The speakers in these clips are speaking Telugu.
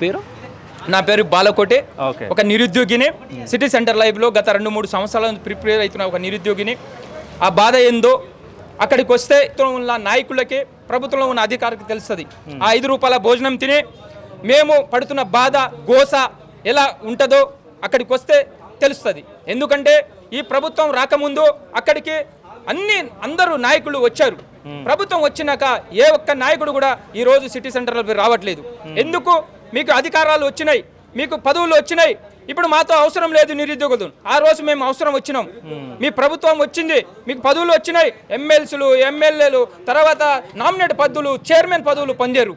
పేరు నా పేరు బాలకోటే. ఓకే. ఒక నిరుద్యోగిని. సిటీ సెంటర్ లైబ్లో గత 2-3 సంవత్సరాల నుంచి ప్రిపేర్ అవుతున్న ఒక నిరుద్యోగిని. ఆ బాధ ఏందో అక్కడికి వస్తే ఉన్న నాయకులకి, ప్రభుత్వంలో ఉన్న అధికారికి తెలుస్తుంది. ఆ 5 రూపాయల భోజనం తిని మేము పడుతున్న బాధ గోస ఎలా ఉంటుందో అక్కడికి వస్తే తెలుస్తుంది. ఎందుకంటే ఈ ప్రభుత్వం రాకముందు అక్కడికి అందరూ నాయకులు వచ్చారు. ప్రభుత్వం వచ్చినాక ఏ ఒక్క నాయకుడు కూడా ఈరోజు సిటీ సెంటర్లో రావట్లేదు. ఎందుకు? మీకు అధికారాలు వచ్చినాయి, మీకు పదవులు వచ్చినాయి, ఇప్పుడు మాతో అవసరం లేదు నిరుద్యోగులు. ఆ రోజు మేము అవసరం వచ్చినాం, మీ ప్రభుత్వం వచ్చింది, మీకు పదవులు వచ్చినాయి, ఎమ్మెల్సీలు, ఎమ్మెల్యేలు, తర్వాత నామినేట్ పదవులు, చైర్మన్ పదవులు పొందారు,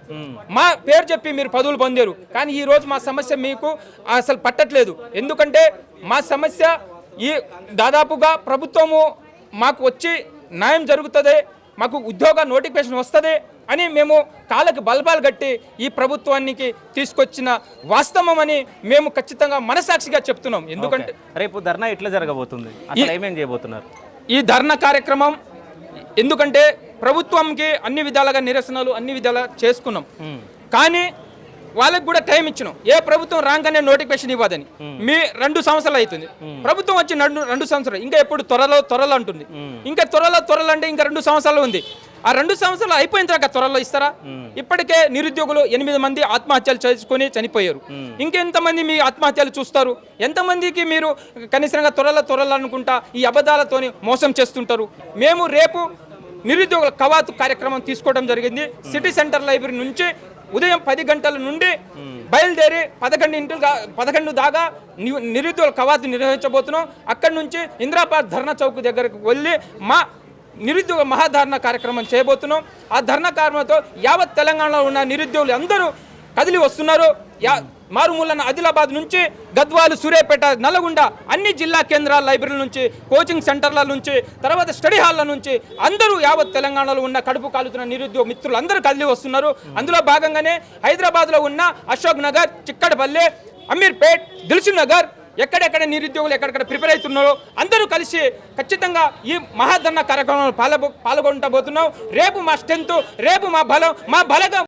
మా పేరు చెప్పి మీరు పదవులు పొందారు. కానీ ఈ రోజు మా సమస్య మీకు అసలు పట్టట్లేదు. ఎందుకంటే మా సమస్య ఈ దాదాపుగా ప్రభుత్వము మాకు వచ్చి న్యాయం జరుగుతుంది, మాకు ఉద్యోగ నోటిఫికేషన్ వస్తుంది అని మేము కాళ్ళకి బల్బాలు కట్టి ఈ ప్రభుత్వానికి తీసుకొచ్చిన వాస్తవం అని మేము ఖచ్చితంగా మనసాక్షిగా చెప్తున్నాం. ఎందుకంటే రేపు ధర్నా ఎట్లా జరగబోతుంది, అసలు ఏమేం చేయబోతున్నారు ఈ ధర్నా కార్యక్రమం? ఎందుకంటే ప్రభుత్వంకి అన్ని విధాలుగా నిరసనలు అన్ని విధాలుగా చేసుకున్నాం, కానీ వాళ్ళకి కూడా టైం ఇచ్చినాం. ఏ ప్రభుత్వం రాగానే నోటిఫికేషన్ ఇవ్వదని. మీ 2 సంవత్సరాలు అవుతుంది ప్రభుత్వం వచ్చి 2 సంవత్సరాలు, ఇంకా ఎప్పుడు త్వరలో అంటుంది. ఇంకా త్వరలో అంటే ఇంకా 2 సంవత్సరాలు ఉంది. ఆ 2 సంవత్సరాలు అయిపోయిన తర్వాత త్వరలో ఇస్తారా? ఇప్పటికే నిరుద్యోగులు 8 మంది ఆత్మహత్యలు చేసుకొని చనిపోయారు. ఇంకెంతమంది మీ ఆత్మహత్యలు చూస్తారు? ఎంతమందికి మీరు కనీసంగా త్వరలో అనుకుంటా ఈ అబద్ధాలతోని మోసం చేస్తుంటారు. మేము రేపు నిరుద్యోగుల కవాతు కార్యక్రమం తీసుకోవడం జరిగింది. సిటీ సెంటర్ లైబ్రరీ నుంచి ఉదయం 10 గంటల నుండి బయలుదేరి 11 దాకా నిరుద్యోగుల కవాతు నిర్వహించబోతున్నాం. అక్కడి నుంచి ఇందిరాబాద్ ధర్నా చౌక్ దగ్గరకు వెళ్ళి మా నిరుద్యోగ మహాధర్నా కార్యక్రమం చేయబోతున్నాం. ఆ ధర్నా కార్యక్రమంతో యావత్ తెలంగాణలో ఉన్న నిరుద్యోగులు అందరూ కదిలి వస్తున్నారు. మారుమూలన ఆదిలాబాద్ నుంచి గద్వాలు, సూర్యాపేట, నల్గొండ అన్ని జిల్లా కేంద్రాల లైబ్రరీల నుంచి, కోచింగ్ సెంటర్ల నుంచి, తర్వాత స్టడీ హాల్ల నుంచి అందరూ యావత్ తెలంగాణలో ఉన్న కడుపు కాలుతున్న నిరుద్యోగ మిత్రులు అందరూ కదిలి వస్తున్నారు. అందులో భాగంగానే హైదరాబాద్లో ఉన్న అశోక్ నగర్, చిక్కడపల్లి, అమీర్పేట్, దిల్సుఖ్ నగర్ ఎక్కడెక్కడ నిరుద్యోగులు ఎక్కడెక్కడ ప్రిపేర్ అవుతున్నారో అందరూ కలిసి ఖచ్చితంగా ఈ మహాధర్నా కార్యక్రమంలో పాల్గొనబోతున్నాం. రేపు మా స్ట్రెంత్, రేపు మా బలం, మా బలగా